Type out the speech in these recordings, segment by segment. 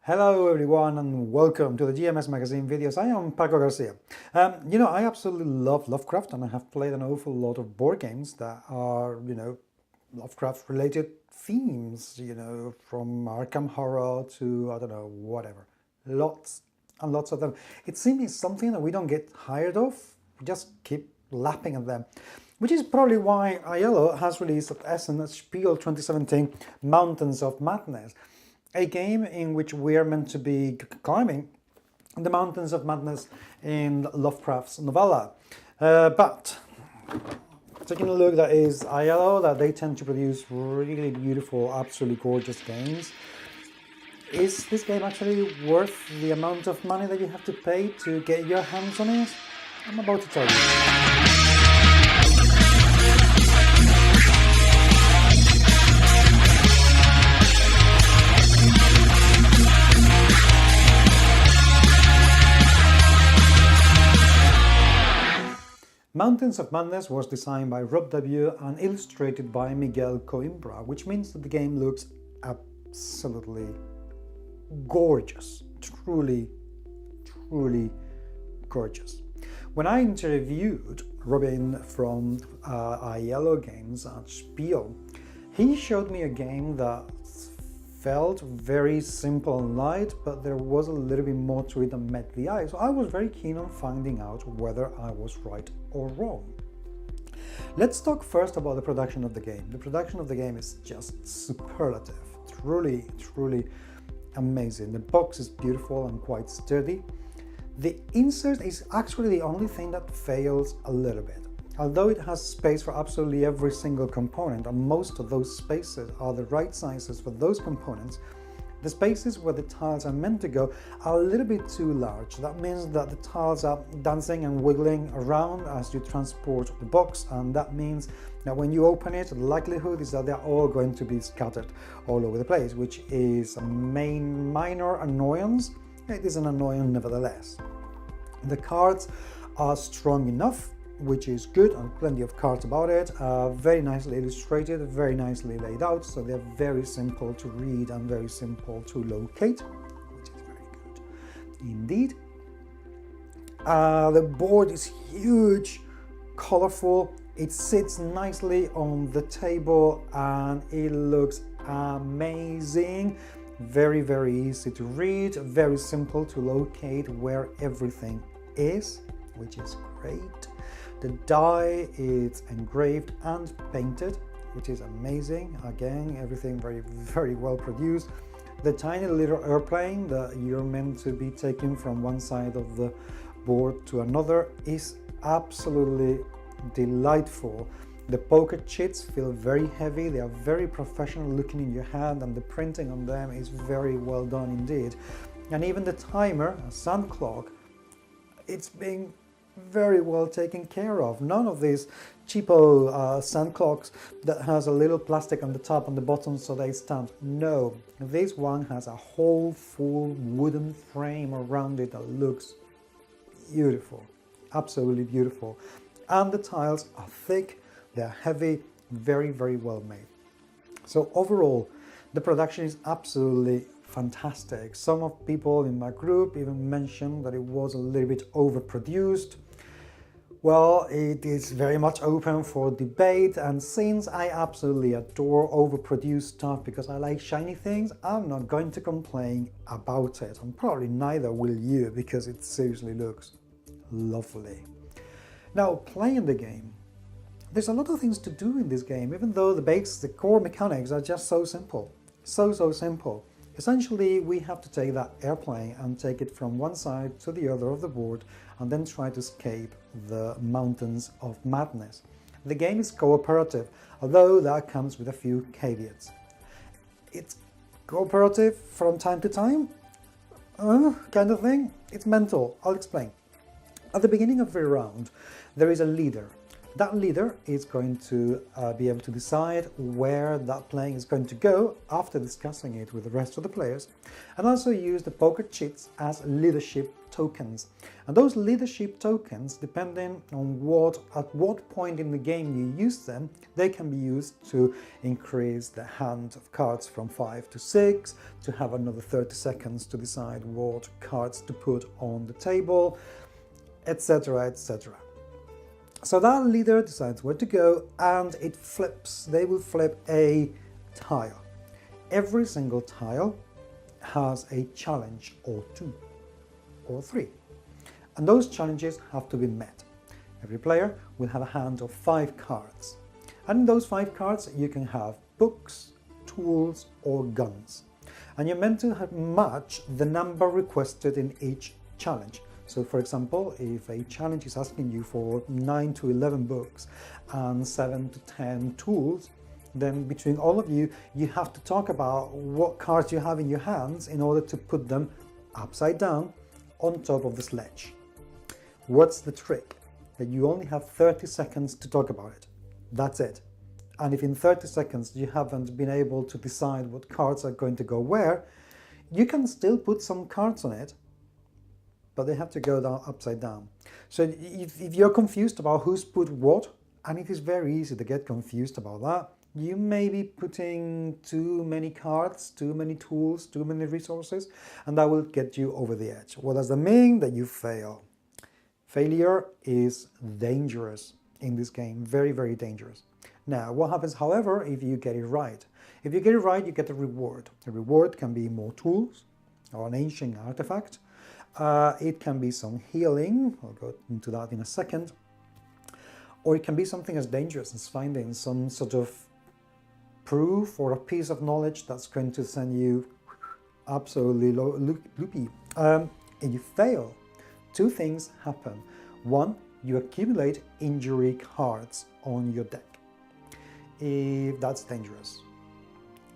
Hello everyone and welcome to the GMS Magazine videos. I am Paco Garcia. I absolutely love Lovecraft and I have played an awful lot of board games that are, Lovecraft related themes, from Arkham Horror to, I don't know, whatever. Lots and lots of them. It seems something that we don't get tired of. We just keep lapping at them. Which is probably why Iello has released at Essen Spiel 2017 Mountains of Madness. A game in which we are meant to be climbing the Mountains of Madness in Lovecraft's novella. But taking a look, that is Iello, that they tend to produce really beautiful, absolutely gorgeous games. Is this game actually worth the amount of money that you have to pay to get your hands on it? I'm about to tell you. Mountains of Madness was designed by Rob W. and illustrated by Miguel Coimbra, which means that the game looks absolutely gorgeous. Truly gorgeous. When I interviewed Robin from Iello Games at Spiel, he showed me a game that felt very simple and light, but there was a little bit more to it than met the eye. So I was very keen on finding out whether I was right or wrong. Let's talk first about the production of the game. The production of the game is just superlative. Truly amazing. The box is beautiful and quite sturdy. The insert is actually the only thing that fails a little bit. Although it has space for absolutely every single component, and most of those spaces are the right sizes for those components, the spaces where the tiles are meant to go are a little bit too large. That means that the tiles are dancing and wiggling around as you transport the box, and that means that when you open it, the likelihood is that they're all going to be scattered all over the place, which is a minor annoyance. It is an annoyance nevertheless. The cards are strong enough, which is good, and plenty of cards about it, very nicely illustrated, very nicely laid out, so they're very simple to read and very simple to locate, which is very good indeed. The board is huge, colorful, it sits nicely on the table and it looks amazing. Very easy to read, very simple to locate where everything is, which is great. The die is engraved and painted, which is amazing. Again, everything very well produced. The tiny little airplane that you're meant to be taking from one side of the board to another is absolutely delightful. The poker chits feel very heavy. They are very professional looking in your hand, and the printing on them is very well done indeed. And even the timer, a sun clock, it's being very well taken care of. None of these cheapo sun clocks that has a little plastic on the top and the bottom so they stand. No, this one has a whole full wooden frame around it that looks beautiful, absolutely beautiful. And the tiles are thick, they're heavy, very well made. So overall, the production is absolutely fantastic. Some of people in my group even mentioned that it was a little bit overproduced. Well, it is very much open for debate, and since I absolutely adore overproduced stuff because I like shiny things, I'm not going to complain about it, and probably neither will you, because it seriously looks lovely. Now, playing the game, there's a lot of things to do in this game, even though the core mechanics are just so simple. So simple. Essentially, we have to take that airplane and take it from one side to the other of the board and then try to escape the Mountains of Madness. The game is cooperative, although that comes with a few caveats. It's cooperative from time to time, kind of thing. It's mental. I'll explain. At the beginning of every round, there is a leader. That leader is going to be able to decide where that playing is going to go after discussing it with the rest of the players, and also use the poker chips as leadership tokens. And those leadership tokens, depending on at what point in the game you use them, they can be used to increase the hand of cards from 5 to 6, to have another 30 seconds to decide what cards to put on the table, etc., etc. So that leader decides where to go, and it flips. They will flip a tile. Every single tile has a challenge or 2 or 3, and those challenges have to be met. Every player will have a hand of 5 cards, and in those 5 cards you can have books, tools or guns, and you're meant to have match the number requested in each challenge. So for example, if a challenge is asking you for 9 to 11 books and 7 to 10 tools, then between all of you, you have to talk about what cards you have in your hands in order to put them upside down on top of the sledge. What's the trick? That you only have 30 seconds to talk about it. That's it. And if in 30 seconds you haven't been able to decide what cards are going to go where, you can still put some cards on it, but they have to go down upside down. So if you're confused about who's put what, and it is very easy to get confused about that, you may be putting too many cards, too many tools, too many resources, and that will get you over the edge. What does that mean? That you fail. Failure is dangerous in this game, very, very dangerous. Now, what happens, however, if you get it right? If you get it right, you get a reward. The reward can be more tools or an ancient artifact. It can be some healing, I'll go into that in a second, or it can be something as dangerous as finding some sort of proof or a piece of knowledge that's going to send you absolutely loopy. If you fail, 2 things happen. 1, you accumulate injury cards on your deck. If that's dangerous.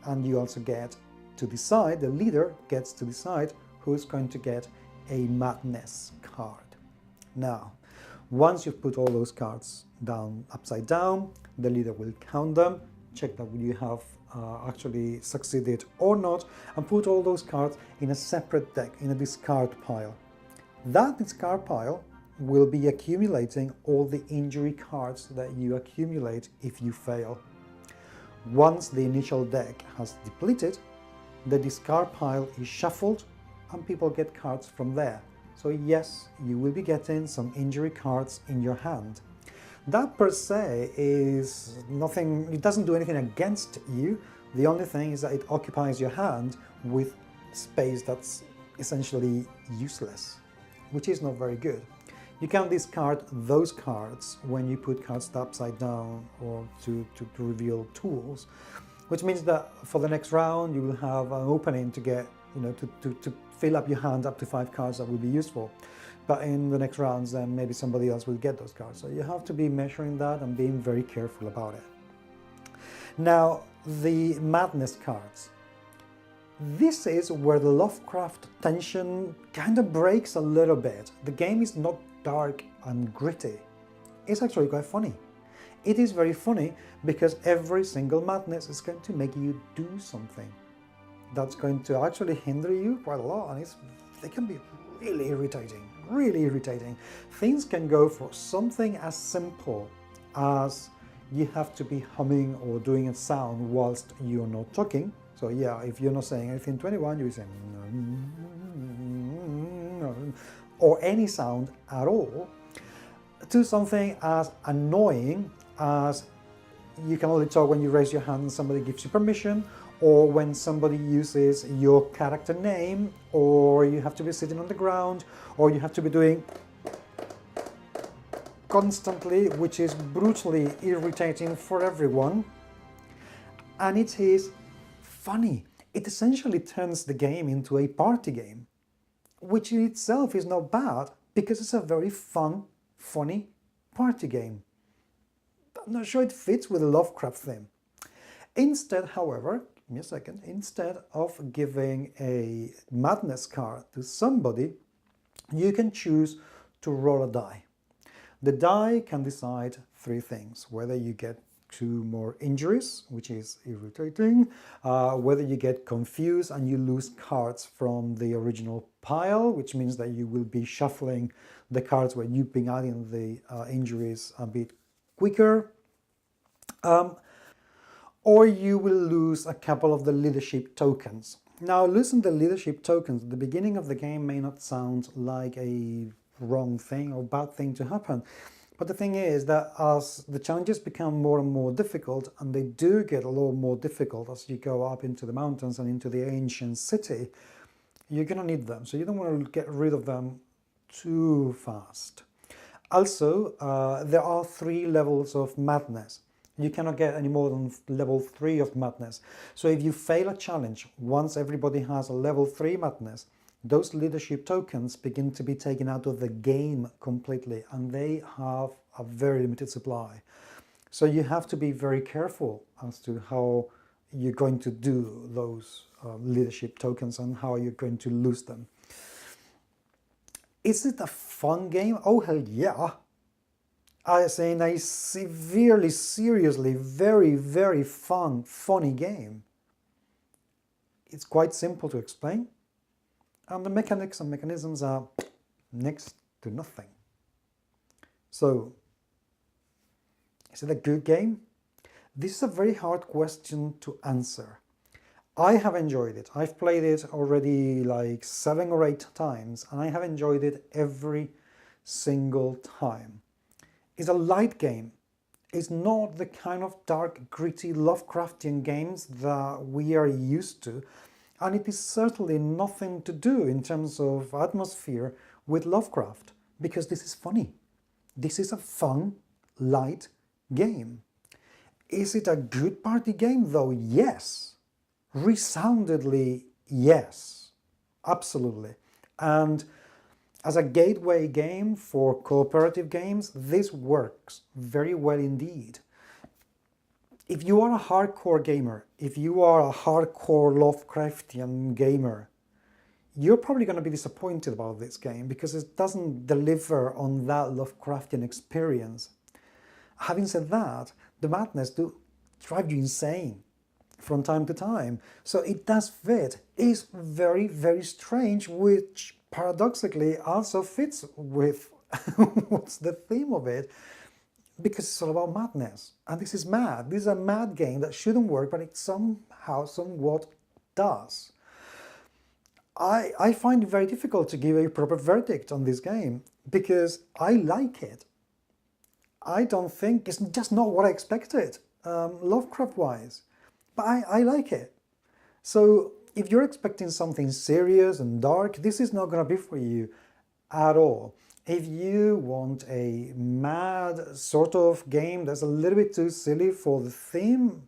And you also get to decide, the leader gets to decide who's going to get a madness card. Now, once you've put all those cards down upside down, the leader will count them, check that you have actually succeeded or not, and put all those cards in a separate deck, in a discard pile. That discard pile will be accumulating all the injury cards that you accumulate if you fail. Once the initial deck has depleted, the discard pile is shuffled and people get cards from there. So yes, you will be getting some injury cards in your hand. That per se is nothing, it doesn't do anything against you. The only thing is that it occupies your hand with space that's essentially useless, which is not very good. You can discard those cards when you put cards upside down or to reveal tools, which means that for the next round you will have an opening to get, to fill up your hand up to 5 cards that will be useful. But in the next rounds, then maybe somebody else will get those cards. So you have to be measuring that and being very careful about it. Now, the madness cards. This is where the Lovecraft tension kind of breaks a little bit. The game is not dark and gritty. It's actually quite funny. It is very funny because every single madness is going to make you do something that's going to actually hinder you quite a lot, and they can be really irritating, really irritating. Things can go for something as simple as you have to be humming or doing a sound whilst you're not talking. So yeah, if you're not saying anything to anyone, you're saying or any sound at all, to something as annoying as you can only talk when you raise your hand and somebody gives you permission, or when somebody uses your character name, or you have to be sitting on the ground, or you have to be doing constantly, which is brutally irritating for everyone. And it is funny. It essentially turns the game into a party game, which in itself is not bad because it's a very fun, funny party game. I'm not sure it fits with the Lovecraft theme. Instead, however, give me a second, instead of giving a madness card to somebody, you can choose to roll a die. The die can decide three things: whether you get 2 more injuries, which is irritating, whether you get confused and you lose cards from the original pile, which means that you will be shuffling the cards where you've been adding the injuries a bit quicker, or you will lose a couple of the leadership tokens. Now, losing the leadership tokens at the beginning of the game may not sound like a wrong thing or bad thing to happen, but the thing is that as the challenges become more and more difficult, and they do get a lot more difficult as you go up into the mountains and into the ancient city, you're going to need them. So you don't want to get rid of them too fast. Also, there are 3 levels of madness. You cannot get any more than level 3 of madness. So if you fail a challenge, once everybody has a level 3 madness, those leadership tokens begin to be taken out of the game completely, and they have a very limited supply. So you have to be very careful as to how you're going to do those leadership tokens and how you're going to lose them. Is it a fun game? Oh, hell yeah. I say a severely, seriously, very, very funny game. It's quite simple to explain, and the mechanics and mechanisms are next to nothing. So, is it a good game? This is a very hard question to answer. I have enjoyed it. I've played it already like 7 or 8 times, and I have enjoyed it every single time. It's a light game. It's not the kind of dark, gritty Lovecraftian games that we are used to, and it is certainly nothing to do in terms of atmosphere with Lovecraft, because this is funny. This is a fun, light game. Is it a good party game though? Yes. Resoundedly yes. Absolutely. And as a gateway game for cooperative games, this works very well indeed. If you are a hardcore gamer, if you are a hardcore Lovecraftian gamer, you're probably going to be disappointed about this game because it doesn't deliver on that Lovecraftian experience. Having said that, the madness do drive you insane from time to time. So it does fit. It's very, very strange, which paradoxically also fits with what's the theme of it, because it's all about madness. And this is mad. This is a mad game that shouldn't work, but it somehow, somewhat does. I find it very difficult to give a proper verdict on this game because I like it. I don't think it's just not what I expected, Lovecraft-wise, but I like it. So if you're expecting something serious and dark, this is not going to be for you at all. If you want a mad sort of game that's a little bit too silly for the theme,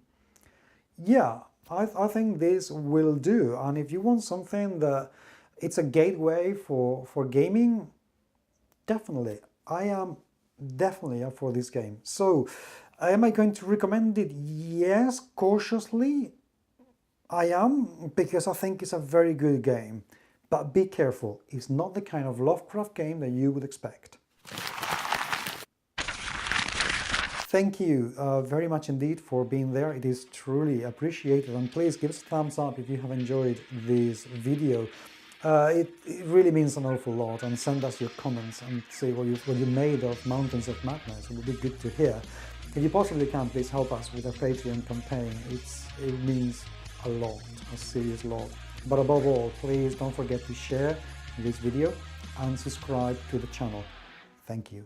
yeah, I think this will do. And if you want something that it's a gateway for gaming, definitely. I am definitely up for this game. So, am I going to recommend it? Yes, cautiously. I am, because I think it's a very good game. But be careful, it's not the kind of Lovecraft game that you would expect. Thank you very much indeed for being there. It is truly appreciated, and please give us a thumbs up if you have enjoyed this video. It really means an awful lot, and send us your comments and say what you made of Mountains of Madness. It would be good to hear. If you possibly can, please help us with our Patreon campaign. It means a lot, a serious lot. But above all, please don't forget to share this video and subscribe to the channel. Thank you.